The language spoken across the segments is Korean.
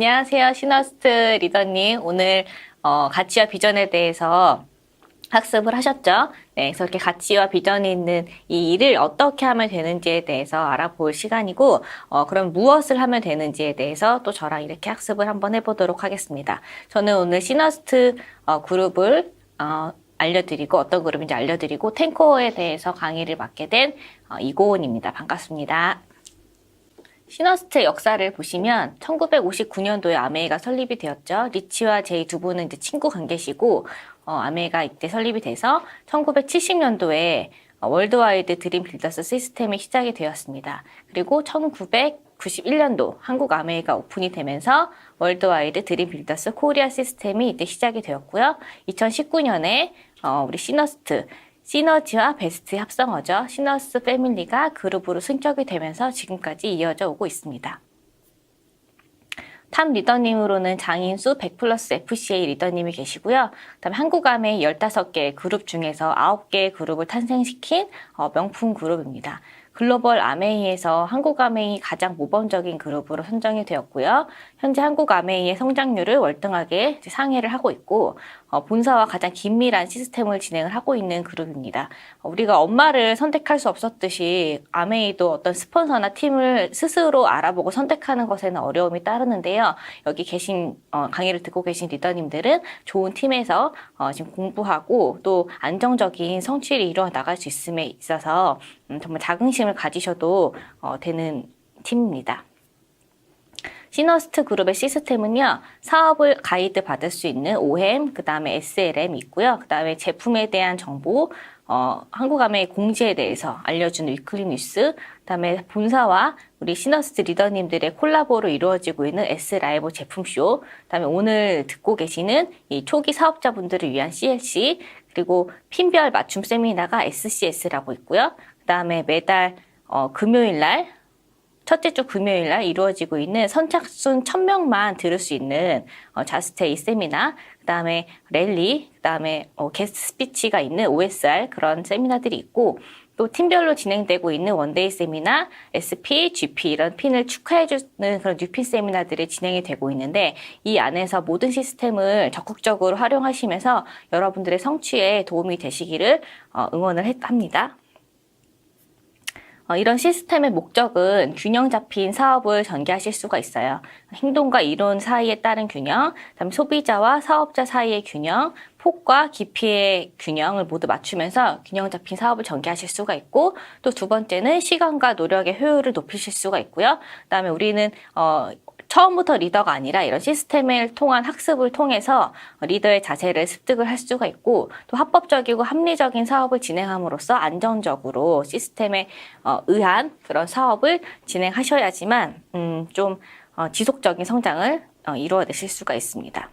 안녕하세요. 시너스트 리더님. 오늘 가치와 비전에 대해서 학습을 하셨죠? 네, 그래서 이렇게 가치와 비전이 있는 이 일을 어떻게 하면 되는지에 대해서 알아볼 시간이고, 그럼 무엇을 하면 되는지에 대해서 또 저랑 이렇게 학습을 한번 해보도록 하겠습니다. 저는 오늘 시너스트 그룹을 알려드리고, 어떤 그룹인지 알려드리고, 탱코어에 대해서 강의를 맡게 된 이고은입니다. 반갑습니다. 시너스트의 역사를 보시면 1959년도에 아메이가 설립이 되었죠. 리치와 제이 두 분은 이제 친구 관계시고 아메이가 이때 설립이 돼서 1970년도에 월드와이드 드림 빌더스 시스템이 시작이 되었습니다. 그리고 1991년도 한국 아메이가 오픈이 되면서 월드와이드 드림 빌더스 코리아 시스템이 이때 시작이 되었고요. 2019년에 우리 시너스트 시너지와 베스트의 합성어죠. 시너스 패밀리가 그룹으로 승격이 되면서 지금까지 이어져 오고 있습니다. 탑 리더님으로는 장인수 100플러스 FCA 리더님이 계시고요. 그다음에 한국아메이 15개의 그룹 중에서 9개의 그룹을 탄생시킨 명품 그룹입니다. 글로벌 아메이에서 한국아메이 가장 모범적인 그룹으로 선정이 되었고요. 현재 한국아메이의 성장률을 월등하게 상회를 하고 있고 본사와 가장 긴밀한 시스템을 진행을 하고 있는 그룹입니다. 우리가 엄마를 선택할 수 없었듯이 아메이도 어떤 스폰서나 팀을 스스로 알아보고 선택하는 것에는 어려움이 따르는데요. 여기 계신 강의를 듣고 계신 리더님들은 좋은 팀에서 지금 공부하고 또 안정적인 성취를 이루어 나갈 수 있음에 있어서 정말 자긍심을 가지셔도 되는 팀입니다. 시너스트 그룹의 시스템은요, 사업을 가이드 받을 수 있는 OM, 그 다음에 SLM 있고요. 그 다음에 제품에 대한 정보, 한국아메이 공지에 대해서 알려주는 위클리 뉴스, 그 다음에 본사와 우리 시너스트 리더님들의 콜라보로 이루어지고 있는 S라이브 제품쇼, 그 다음에 오늘 듣고 계시는 이 초기 사업자분들을 위한 CLC, 그리고 핀별 맞춤 세미나가 SCS라고 있고요. 그 다음에 매달 금요일날 첫째 주 금요일날 이루어지고 있는 선착순 1000명만 들을 수 있는 자스테이 세미나, 그 다음에 랠리, 그 다음에 게스트 스피치가 있는 OSR 그런 세미나들이 있고 또 팀별로 진행되고 있는 원데이 세미나, SP, GP 이런 핀을 축하해주는 그런 뉴핀 세미나들이 진행이 되고 있는데 이 안에서 모든 시스템을 적극적으로 활용하시면서 여러분들의 성취에 도움이 되시기를 응원을 합니다. 이런 시스템의 목적은 균형 잡힌 사업을 전개하실 수가 있어요. 행동과 이론 사이에 따른 균형, 그다음에 소비자와 사업자 사이의 균형, 폭과 깊이의 균형을 모두 맞추면서 균형 잡힌 사업을 전개하실 수가 있고 또 두 번째는 시간과 노력의 효율을 높이실 수가 있고요. 그다음에 우리는 처음부터 리더가 아니라 이런 시스템을 통한 학습을 통해서 리더의 자세를 습득을 할 수가 있고 또 합법적이고 합리적인 사업을 진행함으로써 안정적으로 시스템에 의한 그런 사업을 진행하셔야지만 좀 지속적인 성장을 이루어내실 수가 있습니다.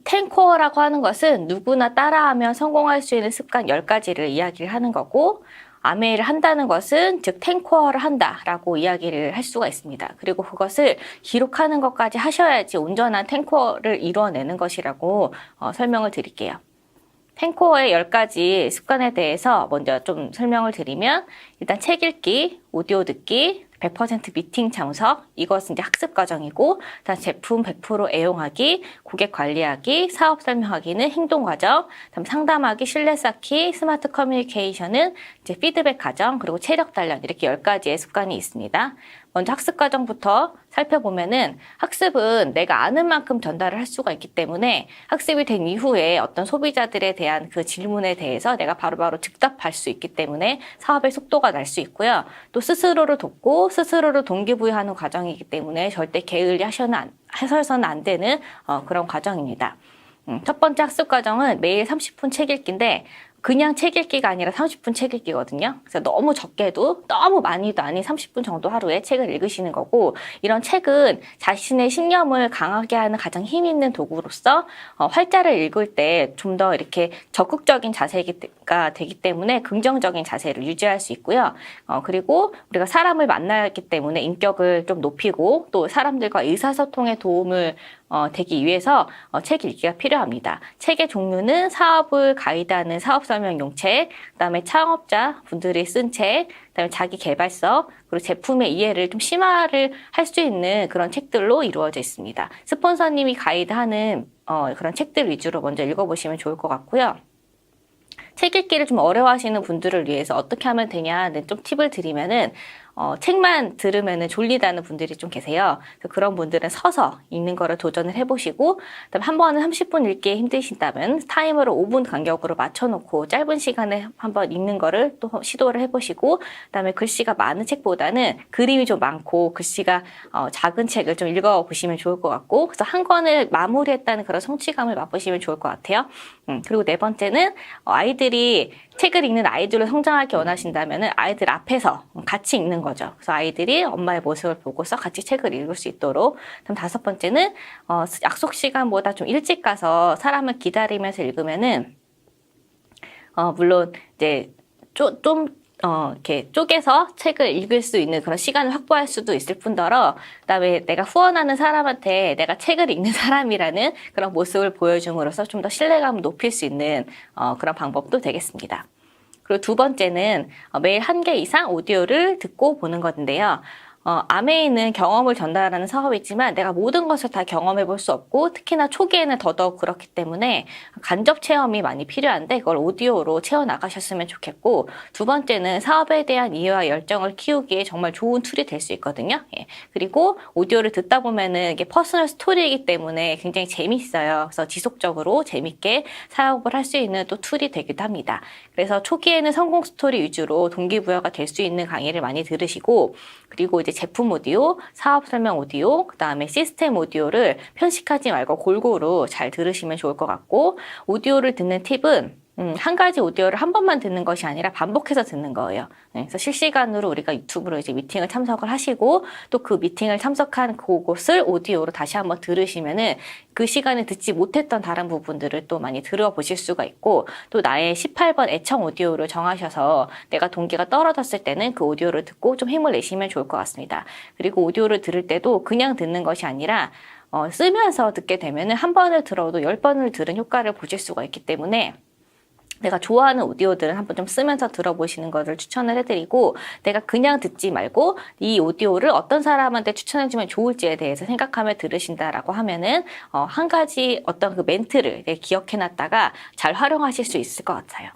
탱코어라고 하는 것은 누구나 따라하면 성공할 수 있는 습관 10가지를 이야기를 하는 거고 아메이를 한다는 것은 즉 탱코어를 한다라고 이야기를 할 수가 있습니다. 그리고 그것을 기록하는 것까지 하셔야지 온전한 탱코어를 이루어내는 것이라고 설명을 드릴게요. 탱코어의 10가지 습관에 대해서 먼저 좀 설명을 드리면 일단 책 읽기, 오디오 듣기, 100% 미팅 참석, 이것은 이제 학습 과정이고, 다음 제품 100% 애용하기, 고객 관리하기, 사업 설명하기는 행동 과정, 다음 상담하기, 신뢰 쌓기, 스마트 커뮤니케이션은 이제 피드백 과정, 그리고 체력 단련 이렇게 10가지의 습관이 있습니다. 먼저 학습 과정부터 살펴보면은 학습은 내가 아는 만큼 전달을 할 수가 있기 때문에 학습이 된 이후에 어떤 소비자들에 대한 그 질문에 대해서 내가 바로바로 즉답할 수 있기 때문에 사업의 속도가 날 수 있고요. 또 스스로를 돕고 스스로를 동기부여하는 과정이기 때문에 절대 게을리하셔서는 안 되는 그런 과정입니다. 첫 번째 학습 과정은 매일 30분 책 읽기인데 그냥 책 읽기가 아니라 30분 책 읽기거든요. 그래서 너무 적게도 너무 많이도 아닌 30분 정도 하루에 책을 읽으시는 거고 이런 책은 자신의 신념을 강하게 하는 가장 힘 있는 도구로서 활자를 읽을 때 좀 더 이렇게 적극적인 자세가 되기 때문에 긍정적인 자세를 유지할 수 있고요. 그리고 우리가 사람을 만나기 때문에 인격을 좀 높이고 또 사람들과 의사소통에 도움을 되기 위해서 책 읽기가 필요합니다. 책의 종류는 사업을 가이드하는 사업 설명용 책, 그다음에 창업자 분들이 쓴 책, 그다음에 자기 개발서, 그리고 제품의 이해를 좀 심화를 할 수 있는 그런 책들로 이루어져 있습니다. 스폰서님이 가이드하는 그런 책들 위주로 먼저 읽어보시면 좋을 것 같고요. 책 읽기를 좀 어려워하시는 분들을 위해서 어떻게 하면 되냐는 좀 팁을 드리면은 책만 들으면은 졸리다는 분들이 좀 계세요. 그래서 그런 분들은 서서 읽는 거를 도전을 해보시고, 그다음에 한 번은 30분 읽기 힘드신다면 타이머를 5분 간격으로 맞춰놓고 짧은 시간에 한번 읽는 거를 또 시도를 해보시고, 그다음에 글씨가 많은 책보다는 그림이 좀 많고 글씨가 작은 책을 좀 읽어보시면 좋을 것 같고, 그래서 한 권을 마무리했다는 그런 성취감을 맛보시면 좋을 것 같아요. 그리고 네 번째는 아이들이 책을 읽는 아이들로 성장하기 원하신다면 아이들 앞에서 같이 읽는 거죠. 그래서 아이들이 엄마의 모습을 보고서 같이 책을 읽을 수 있도록. 그럼 다섯 번째는 약속 시간보다 좀 일찍 가서 사람을 기다리면서 읽으면은 물론 이제 이렇게 쪼개서 책을 읽을 수 있는 그런 시간을 확보할 수도 있을 뿐더러, 그다음에 내가 후원하는 사람한테 내가 책을 읽는 사람이라는 그런 모습을 보여줌으로써 좀 더 신뢰감을 높일 수 있는 그런 방법도 되겠습니다. 그리고 두 번째는 매일 1개 이상 오디오를 듣고 보는 건데요. 아메이는 경험을 전달하는 사업이지만 내가 모든 것을 다 경험해 볼 수 없고, 특히나 초기에는 더더욱 그렇기 때문에 간접 체험이 많이 필요한데 그걸 오디오로 채워나가셨으면 좋겠고, 두 번째는 사업에 대한 이해와 열정을 키우기에 정말 좋은 툴이 될 수 있거든요. 예. 그리고 오디오를 듣다 보면은 이게 퍼스널 스토리이기 때문에 굉장히 재미있어요. 그래서 지속적으로 재밌게 사업을 할 수 있는 또 툴이 되기도 합니다. 그래서 초기에는 성공 스토리 위주로 동기부여가 될 수 있는 강의를 많이 들으시고, 그리고 이제 제품 오디오, 사업 설명 오디오, 그 다음에 시스템 오디오를 편식하지 말고 골고루 잘 들으시면 좋을 것 같고, 오디오를 듣는 팁은 한 가지 오디오를 한 번만 듣는 것이 아니라 반복해서 듣는 거예요. 네, 그래서 실시간으로 우리가 유튜브로 이제 미팅을 참석을 하시고, 또 그 미팅을 참석한 그곳을 오디오로 다시 한번 들으시면은 그 시간에 듣지 못했던 다른 부분들을 또 많이 들어보실 수가 있고, 또 나의 18번 애청 오디오를 정하셔서 내가 동기가 떨어졌을 때는 그 오디오를 듣고 좀 힘을 내시면 좋을 것 같습니다. 그리고 오디오를 들을 때도 그냥 듣는 것이 아니라 쓰면서 듣게 되면은 한 번을 들어도 10번을 들은 효과를 보실 수가 있기 때문에 내가 좋아하는 오디오들은 한번 좀 쓰면서 들어보시는 것을 추천을 해드리고, 내가 그냥 듣지 말고 이 오디오를 어떤 사람한테 추천해주면 좋을지에 대해서 생각하며 들으신다라고 하면은 한 가지 어떤 그 멘트를 기억해놨다가 잘 활용하실 수 있을 것 같아요.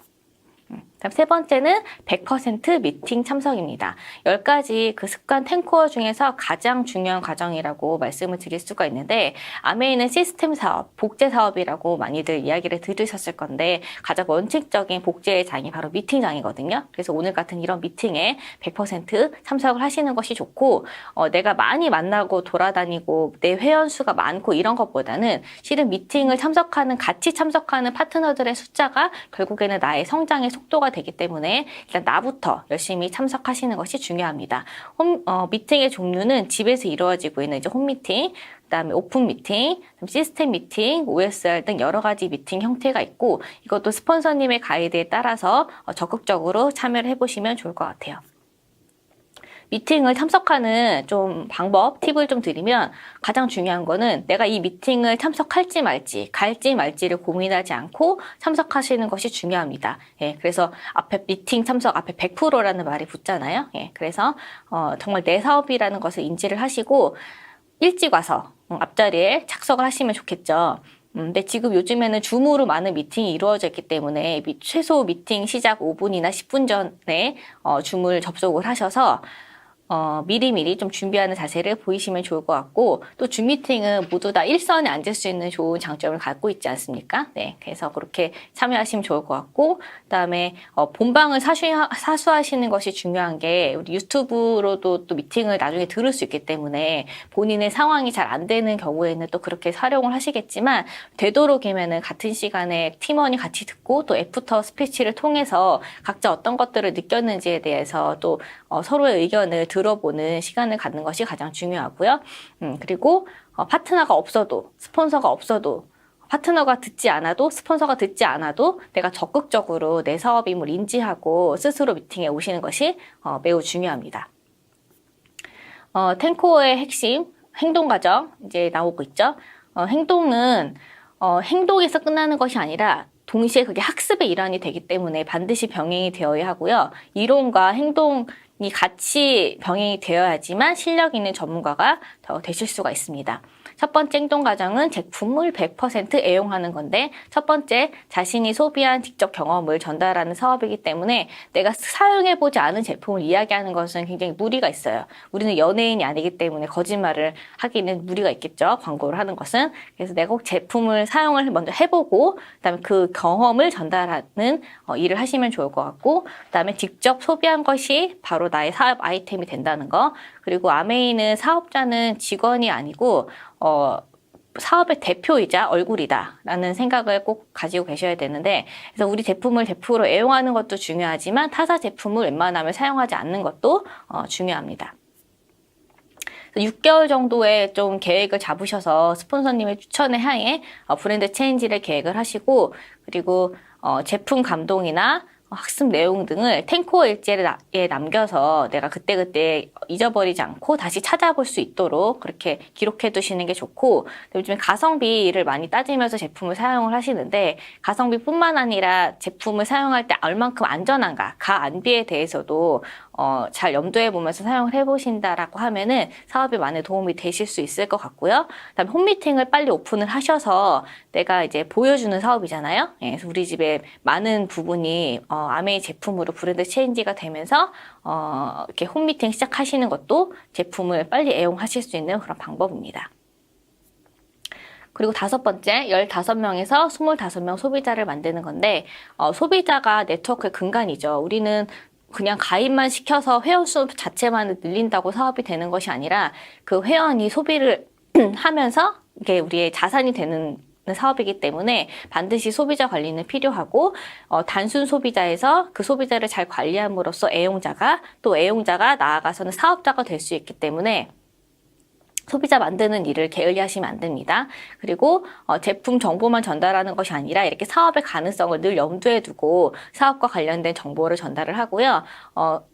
다음 세 번째는 100% 미팅 참석입니다. 10가지 그 습관 10코어 중에서 가장 중요한 과정이라고 말씀을 드릴 수가 있는데, 아메이는 시스템 사업, 복제 사업이라고 많이들 이야기를 들으셨을 건데, 가장 원칙적인 복제의 장이 바로 미팅장이거든요. 그래서 오늘 같은 이런 미팅에 100% 참석을 하시는 것이 좋고, 내가 많이 만나고 돌아다니고 내 회원 수가 많고 이런 것보다는 실은 미팅을 같이 참석하는 파트너들의 숫자가 결국에는 나의 성장의 속도가 되기 때문에 일단 나부터 열심히 참석하시는 것이 중요합니다. 미팅의 종류는 집에서 이루어지고 있는 이제 홈 미팅, 그다음에 오픈 미팅, 시스템 미팅, OSR 등 여러 가지 미팅 형태가 있고, 이것도 스폰서님의 가이드에 따라서 적극적으로 참여를 해보시면 좋을 것 같아요. 미팅을 참석하는 좀 방법, 팁을 좀 드리면, 가장 중요한 거는 내가 이 미팅을 참석할지 말지, 갈지 말지를 고민하지 않고 참석하시는 것이 중요합니다. 예, 그래서 앞에 미팅 참석 앞에 100%라는 말이 붙잖아요. 예, 그래서 정말 내 사업이라는 것을 인지를 하시고 일찍 와서 앞자리에 착석을 하시면 좋겠죠. 근데 지금 요즘에는 줌으로 많은 미팅이 이루어져 있기 때문에 최소 미팅 시작 5분이나 10분 전에 줌을 접속을 하셔서 미리미리 좀 준비하는 자세를 보이시면 좋을 것 같고, 또 줌 미팅은 모두 다 일선에 앉을 수 있는 좋은 장점을 갖고 있지 않습니까? 네, 그래서 그렇게 참여하시면 좋을 것 같고, 그다음에 본방을 사수하시는 것이 중요한 게, 우리 유튜브로도 또 미팅을 나중에 들을 수 있기 때문에 본인의 상황이 잘 안 되는 경우에는 또 그렇게 활용을 하시겠지만, 되도록이면은 같은 시간에 팀원이 같이 듣고 또 애프터 스피치를 통해서 각자 어떤 것들을 느꼈는지에 대해서 또 서로의 의견을 들어보는 시간을 갖는 것이 가장 중요하고요. 그리고 파트너가 없어도, 스폰서가 없어도, 파트너가 듣지 않아도, 스폰서가 듣지 않아도 내가 적극적으로 내 사업임을 인지하고 스스로 미팅에 오시는 것이 매우 중요합니다. 10코어의 핵심 행동 과정 이제 나오고 있죠. 행동은 행동에서 끝나는 것이 아니라 동시에 그게 학습의 일환이 되기 때문에 반드시 병행이 되어야 하고요. 이론과 행동이 같이 병행이 되어야지만 실력 있는 전문가가 더 되실 수가 있습니다. 첫 번째 행동 과정은 제품을 100% 애용하는 건데, 첫 번째 자신이 소비한 직접 경험을 전달하는 사업이기 때문에 내가 사용해보지 않은 제품을 이야기하는 것은 굉장히 무리가 있어요. 우리는 연예인이 아니기 때문에 거짓말을 하기는 무리가 있겠죠. 광고를 하는 것은. 그래서 내가 꼭 제품을 사용을 먼저 해보고 그다음에 그 경험을 전달하는 일을 하시면 좋을 것 같고, 그다음에 직접 소비한 것이 바로 나의 사업 아이템이 된다는 거. 그리고 아메이는 사업자는 직원이 아니고 사업의 대표이자 얼굴이다라는 생각을 꼭 가지고 계셔야 되는데, 그래서 우리 제품을 100% 애용하는 것도 중요하지만 타사 제품을 웬만하면 사용하지 않는 것도 중요합니다. 6개월 정도의 좀 계획을 잡으셔서 스폰서님의 추천에 하에 브랜드 체인지를 계획을 하시고, 그리고 제품 감동이나 학습 내용 등을 탱코 일지에 남겨서 내가 그때그때 잊어버리지 않고 다시 찾아볼 수 있도록 그렇게 기록해 두시는 게 좋고, 요즘에 가성비를 많이 따지면서 제품을 사용을 하시는데, 가성비뿐만 아니라 제품을 사용할 때 얼만큼 안전한가, 가안비에 대해서도 잘 염두에 보면서 사용을 해보신다라고 하면은 사업에 많은 도움이 되실 수 있을 것 같고요. 그다음에 홈미팅을 빨리 오픈을 하셔서 내가 이제 보여주는 사업이잖아요. 예, 그래서 우리 집에 많은 부분이 아메이 제품으로 브랜드 체인지가 되면서 이렇게 홈미팅 시작하시는 것도 제품을 빨리 애용하실 수 있는 그런 방법입니다. 그리고 5번째, 15명에서 25명 소비자를 만드는 건데, 소비자가 네트워크의 근간이죠. 우리는 그냥 가입만 시켜서 회원 수 자체만 늘린다고 사업이 되는 것이 아니라 그 회원이 소비를 하면서 이게 우리의 자산이 되는 사업이기 때문에 반드시 소비자 관리는 필요하고, 단순 소비자에서 그 소비자를 잘 관리함으로써 애용자가, 또 애용자가 나아가서는 사업자가 될 수 있기 때문에 소비자 만드는 일을 게을리하시면 안 됩니다. 그리고 제품 정보만 전달하는 것이 아니라 이렇게 사업의 가능성을 늘 염두에 두고 사업과 관련된 정보를 전달을 하고요.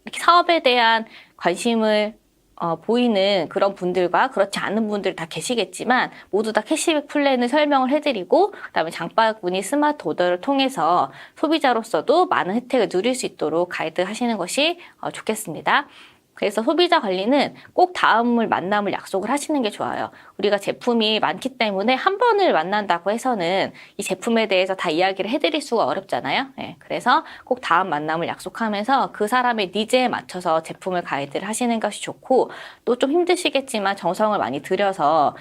이렇게 사업에 대한 관심을 보이는 그런 분들과 그렇지 않은 분들 다 계시겠지만 모두 다 캐시백 플랜을 설명을 해드리고, 그다음에 장바구니 스마트 오더를 통해서 소비자로서도 많은 혜택을 누릴 수 있도록 가이드 하시는 것이 좋겠습니다. 그래서 소비자 관리는 꼭 다음을 만남을 약속을 하시는 게 좋아요. 우리가 제품이 많기 때문에 한 번을 만난다고 해서는 이 제품에 대해서 다 이야기를 해드릴 수가 어렵잖아요. 네, 그래서 꼭 다음 만남을 약속하면서 그 사람의 니즈에 맞춰서 제품을 가이드를 하시는 것이 좋고, 또 좀 힘드시겠지만 정성을 많이 들여서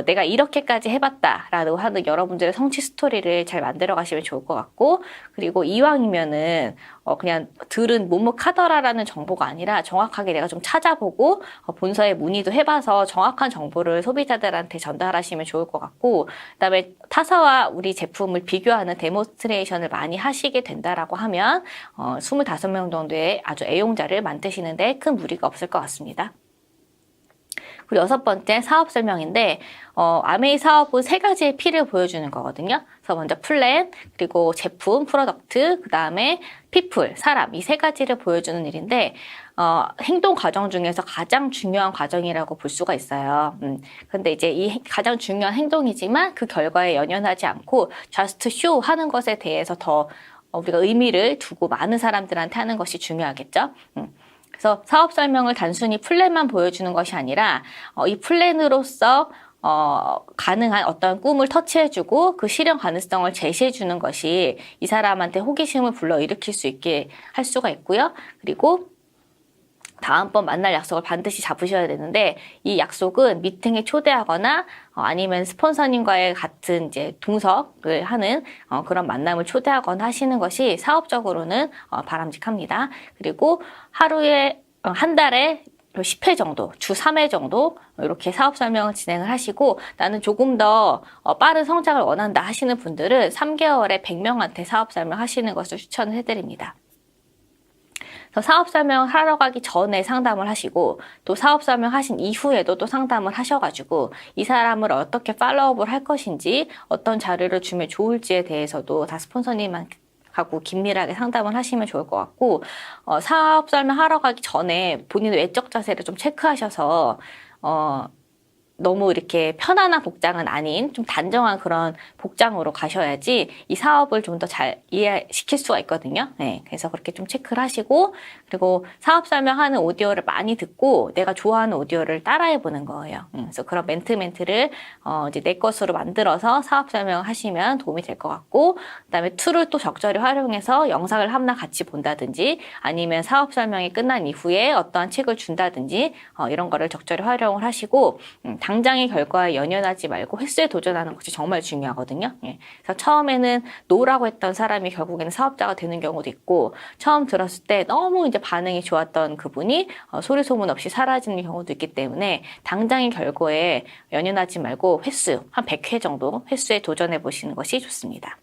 내가 이렇게까지 해봤다라고 하는 여러분들의 성취 스토리를 잘 만들어 가시면 좋을 것 같고, 그리고 이왕이면은 그냥 들은 뭐뭐하더라라는 정보가 아니라 정확하게 내가 좀 찾아보고 본사에 문의도 해봐서 정확한 정보를 소비자들한테 전달하시면 좋을 것 같고, 그다음에 타사와 우리 제품을 비교하는 데모스트레이션을 많이 하시게 된다라고 하면 25명 정도의 아주 애용자를 만드시는데 큰 무리가 없을 것 같습니다. 그리고 6번째 사업 설명인데, 아메이 사업은 3가지의 P를 보여주는 거거든요. 그래서 먼저 플랜, 그리고 제품, 프로덕트, 그 다음에 피플, 사람, 이 3가지를 보여주는 일인데, 행동 과정 중에서 가장 중요한 과정이라고 볼 수가 있어요. 근데 이제 이 가장 중요한 행동이지만 그 결과에 연연하지 않고 just show 하는 것에 대해서 더 우리가 의미를 두고 많은 사람들한테 하는 것이 중요하겠죠. 그래서 사업 설명을 단순히 플랜만 보여주는 것이 아니라 이 플랜으로서 가능한 어떤 꿈을 터치해주고 그 실현 가능성을 제시해주는 것이 이 사람한테 호기심을 불러일으킬 수 있게 할 수가 있고요. 그리고 다음번 만날 약속을 반드시 잡으셔야 되는데, 이 약속은 미팅에 초대하거나 아니면 스폰서님과의 같은 이제 동석을 하는 그런 만남을 초대하거나 하시는 것이 사업적으로는 바람직합니다. 그리고 하루에 한 달에 10회 정도, 주 3회 정도 이렇게 사업 설명을 진행을 하시고, 나는 조금 더 빠른 성장을 원한다 하시는 분들은 3개월에 100명한테 사업 설명하시는 것을 추천을 해드립니다. 그래서 사업 설명을 하러 가기 전에 상담을 하시고, 또 사업 설명하신 이후에도 또 상담을 하셔가지고 이 사람을 어떻게 팔로우업을 할 것인지, 어떤 자료를 주면 좋을지에 대해서도 다 스폰서님하고 긴밀하게 상담을 하시면 좋을 것 같고, 사업 설명하러 가기 전에 본인의 외적 자세를 좀 체크하셔서 너무 이렇게 편안한 복장은 아닌 좀 단정한 그런 복장으로 가셔야지 이 사업을 좀 더 잘 이해시킬 수가 있거든요. 네, 그래서 그렇게 좀 체크를 하시고, 그리고 사업 설명하는 오디오를 많이 듣고 내가 좋아하는 오디오를 따라해 보는 거예요. 그래서 그런 멘트를 이제 내 것으로 만들어서 사업 설명을 하시면 도움이 될 것 같고, 그다음에 툴을 또 적절히 활용해서 영상을 하나 같이 본다든지, 아니면 사업 설명이 끝난 이후에 어떠한 책을 준다든지 이런 거를 적절히 활용을 하시고, 당장의 결과에 연연하지 말고 횟수에 도전하는 것이 정말 중요하거든요. 예. 그래서 처음에는 노라고 했던 사람이 결국에는 사업자가 되는 경우도 있고, 처음 들었을 때 너무 이제 반응이 좋았던 그분이 소리 소문 없이 사라지는 경우도 있기 때문에 당장의 결과에 연연하지 말고 횟수, 한 100회 정도 횟수에 도전해 보시는 것이 좋습니다.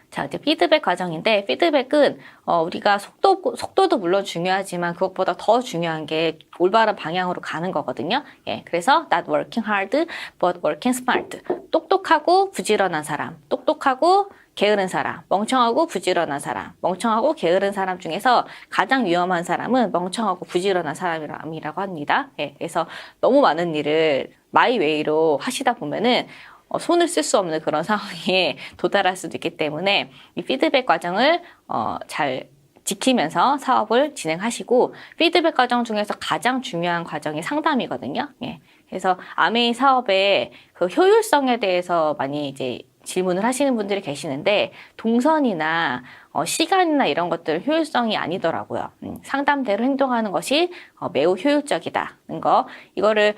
자, 이제 피드백 과정인데, 피드백은 우리가 속도도 물론 중요하지만 그것보다 더 중요한 게 올바른 방향으로 가는 거거든요. 예, 그래서 not working hard, but working smart. 똑똑하고 부지런한 사람, 똑똑하고 게으른 사람, 멍청하고 부지런한 사람, 멍청하고 게으른 사람 중에서 가장 위험한 사람은 멍청하고 부지런한 사람이라고 합니다. 예, 그래서 너무 많은 일을 마이웨이로 하시다 보면은 손을 쓸 수 없는 그런 상황에 도달할 수도 있기 때문에 이 피드백 과정을 잘 지키면서 사업을 진행하시고, 피드백 과정 중에서 가장 중요한 과정이 상담이거든요. 예. 그래서 아메이 사업의 그 효율성에 대해서 많이 이제 질문을 하시는 분들이 계시는데, 동선이나 시간이나 이런 것들 효율성이 아니더라고요. 상담대로 행동하는 것이 매우 효율적이다는 거. 이거를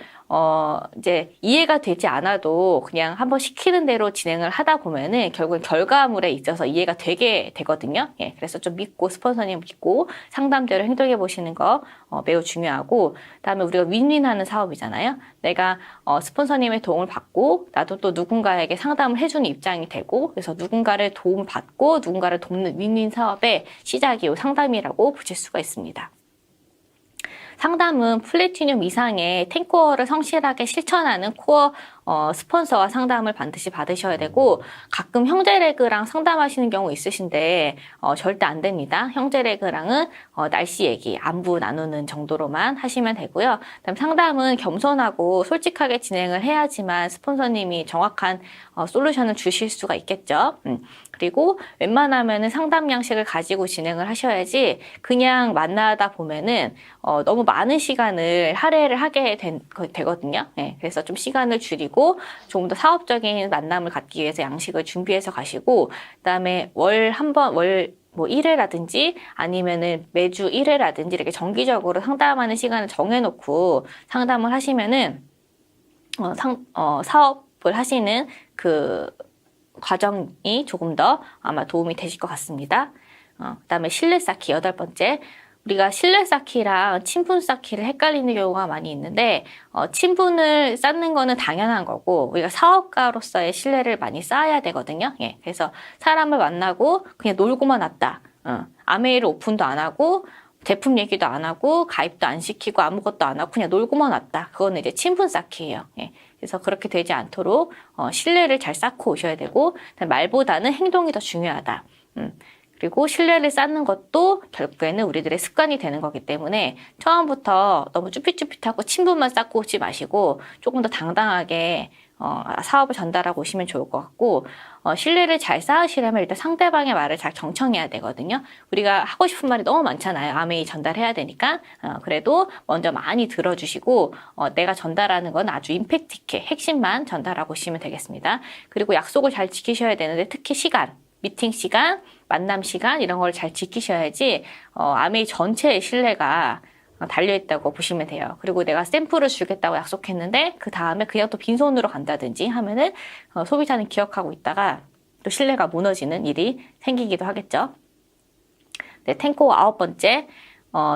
이제 이해가 되지 않아도 그냥 한번 시키는 대로 진행을 하다 보면은 결국엔 결과물에 있어서 이해가 되게 되거든요. 예, 그래서 좀 믿고, 스폰서님 믿고 상담대로 행동해 보시는 거 매우 중요하고, 그다음에 우리가 윈윈하는 사업이잖아요. 내가 스폰서님의 도움을 받고 나도 또 누군가에게 상담을 해주는 입장이 되고, 그래서 누군가를 도움을 받고 누군가를 돕는 윈윈 사업의 시작이 상담이라고 보실 수가 있습니다. 상담은 플래티늄 이상의 10코어를 성실하게 실천하는 코어 스폰서와 상담을 반드시 받으셔야 되고, 가끔 형제레그랑 상담하시는 경우 있으신데 절대 안 됩니다. 형제레그랑은 날씨 얘기, 안부 나누는 정도로만 하시면 되고요. 그다음 상담은 겸손하고 솔직하게 진행을 해야지만 스폰서님이 정확한 솔루션을 주실 수가 있겠죠. 그리고 웬만하면은 상담 양식을 가지고 진행을 하셔야지, 그냥 만나다 보면은 너무 많은 시간을 할애를 하게 되거든요. 네, 그래서 좀 시간을 줄이고 조금 더 사업적인 만남을 갖기 위해서 양식을 준비해서 가시고, 그다음에 월 1회라든지 아니면은 매주 1회라든지 이렇게 정기적으로 상담하는 시간을 정해놓고 상담을 하시면은 사업을 하시는 그 과정이 조금 더 아마 도움이 되실 것 같습니다. 그다음에 실내 쌓기 8번째. 우리가 실내 쌓기랑 친분 쌓기를 헷갈리는 경우가 많이 있는데, 친분을 쌓는 거는 당연한 거고, 우리가 사업가로서의 신뢰를 많이 쌓아야 되거든요. 예, 그래서 사람을 만나고 그냥 놀고만 왔다. 아메이를 오픈도 안 하고 제품 얘기도 안 하고 가입도 안 시키고 아무것도 안 하고 그냥 놀고만 왔다. 그거는 이제 친분 쌓기예요. 예. 그래서 그렇게 되지 않도록 신뢰를 잘 쌓고 오셔야 되고, 말보다는 행동이 더 중요하다. 그리고 신뢰를 쌓는 것도 결국에는 우리들의 습관이 되는 거기 때문에 처음부터 너무 쭈삣쭈삣하고 친분만 쌓고 오지 마시고 조금 더 당당하게 사업을 전달하고 오시면 좋을 것 같고, 신뢰를 잘 쌓으시려면 일단 상대방의 말을 잘 경청해야 되거든요. 우리가 하고 싶은 말이 너무 많잖아요. 아메이 전달해야 되니까. 그래도 먼저 많이 들어주시고, 내가 전달하는 건 아주 임팩트 있게 핵심만 전달하고 오시면 되겠습니다. 그리고 약속을 잘 지키셔야 되는데, 특히 시간, 미팅 시간, 만남 시간 이런 걸 잘 지키셔야지 아메이 전체의 신뢰가 달려있다고 보시면 돼요. 그리고 내가 샘플을 주겠다고 약속했는데 그 다음에 그냥 또 빈손으로 간다든지 하면은 소비자는 기억하고 있다가 또 신뢰가 무너지는 일이 생기기도 하겠죠. 네, 10코어 9번째.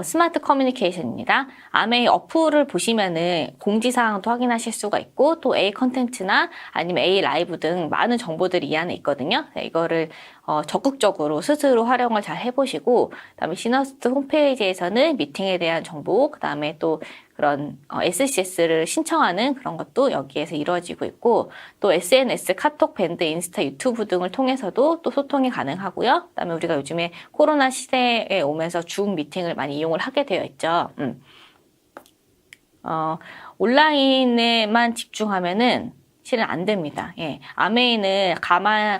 스마트 커뮤니케이션입니다. 아메이 어플을 보시면은 공지사항도 확인하실 수가 있고, 또 A 컨텐츠나 아니면 A 라이브 등 많은 정보들이 이 안에 있거든요. 네, 이거를 적극적으로 스스로 활용을 잘 해보시고, 그다음에 시너스트 홈페이지에서는 미팅에 대한 정보, 그다음에 또 그런 SCS를 신청하는 그런 것도 여기에서 이루어지고 있고, 또 SNS, 카톡, 밴드, 인스타, 유튜브 등을 통해서도 또 소통이 가능하고요. 그다음에 우리가 요즘에 코로나 시대에 오면서 줌 미팅을 많이 이용을 하게 되어 있죠. 온라인에만 집중하면은 실은 안 됩니다. 예. 아메이는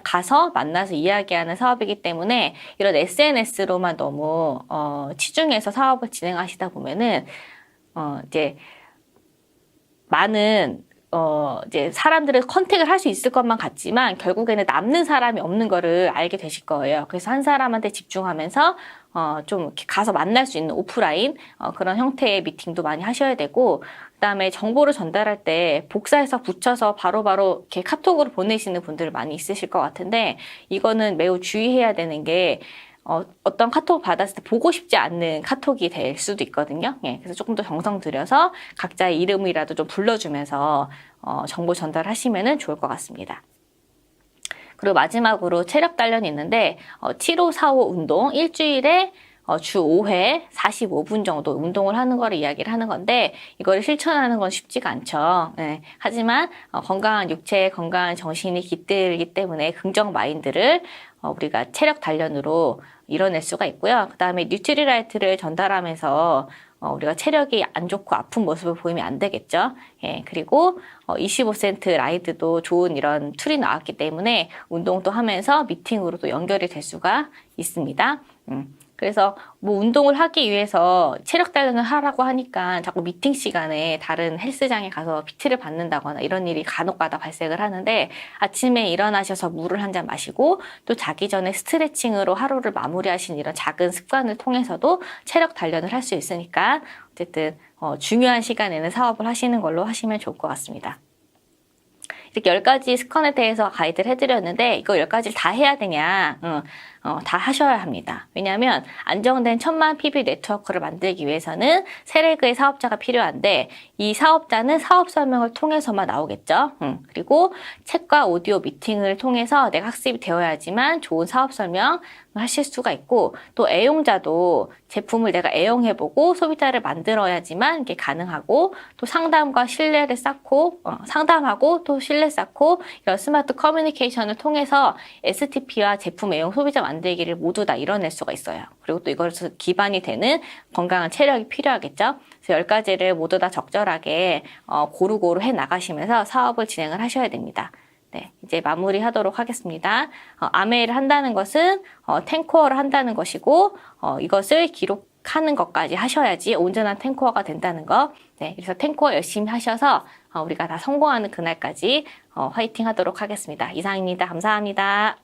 가서 만나서 이야기하는 사업이기 때문에 이런 SNS로만 너무 치중해서 사업을 진행하시다 보면은 이제 많은 이제 사람들을 컨택을 할 수 있을 것만 같지만 결국에는 남는 사람이 없는 거를 알게 되실 거예요. 그래서 한 사람한테 집중하면서 좀 이렇게 가서 만날 수 있는 오프라인 그런 형태의 미팅도 많이 하셔야 되고, 그다음에 정보를 전달할 때 복사해서 붙여서 바로바로 이렇게 카톡으로 보내시는 분들 많이 있으실 것 같은데, 이거는 매우 주의해야 되는 게 어떤 카톡 받았을 때 보고 싶지 않는 카톡이 될 수도 있거든요. 예, 그래서 조금 더 정성 들여서 각자의 이름이라도 좀 불러주면서 정보 전달하시면 좋을 것 같습니다. 그리고 마지막으로 체력 단련이 있는데 7545 운동, 일주일에 주 5회 45분 정도 운동을 하는 거를 이야기를 하는 건데, 이거를 실천하는 건 쉽지가 않죠. 네. 하지만 건강한 육체, 건강한 정신이 깃들기 때문에 긍정 마인드를 우리가 체력 단련으로 이뤄낼 수가 있고요. 그 다음에 뉴트리라이트를 전달하면서 우리가 체력이 안 좋고 아픈 모습을 보이면 안 되겠죠. 예, 그리고 25센트 라이드도 좋은 이런 툴이 나왔기 때문에 운동도 하면서 미팅으로도 연결이 될 수가 있습니다. 그래서 뭐 운동을 하기 위해서 체력 단련을 하라고 하니까 자꾸 미팅 시간에 다른 헬스장에 가서 PT를 받는다거나 이런 일이 간혹가다 발생을 하는데, 아침에 일어나셔서 물을 한 잔 마시고 또 자기 전에 스트레칭으로 하루를 마무리하신 이런 작은 습관을 통해서도 체력 단련을 할 수 있으니까 어쨌든 중요한 시간에는 사업을 하시는 걸로 하시면 좋을 것 같습니다. 이렇게 10가지 습관에 대해서 가이드를 해드렸는데, 이거 10가지를 다 해야 되냐? 다 하셔야 합니다. 왜냐하면 안정된 1000만 PB 네트워크를 만들기 위해서는 세레그의 사업자가 필요한데, 이 사업자는 사업 설명을 통해서만 나오겠죠. 그리고 책과 오디오 미팅을 통해서 내가 학습이 되어야지만 좋은 사업 설명 하실 수가 있고, 또 애용자도 제품을 내가 애용해보고 소비자를 만들어야지만 이게 가능하고, 또 상담과 신뢰를 쌓고 상담하고 또 신뢰 쌓고 이런 스마트 커뮤니케이션을 통해서 STP와 제품 애용 소비자 만들기를 모두 다 이뤄낼 수가 있어요. 그리고 또 이것에서 기반이 되는 건강한 체력이 필요하겠죠. 그래서 10가지를 모두 다 적절하게 고루고루 해 나가시면서 사업을 진행을 하셔야 됩니다. 네, 이제 마무리하도록 하겠습니다. 아메이를 한다는 것은 10코어를 한다는 것이고, 이것을 기록하는 것까지 하셔야지 온전한 10코어가 된다는 거. 네, 그래서 10코어 열심히 하셔서 우리가 다 성공하는 그날까지 화이팅 하도록 하겠습니다. 이상입니다. 감사합니다.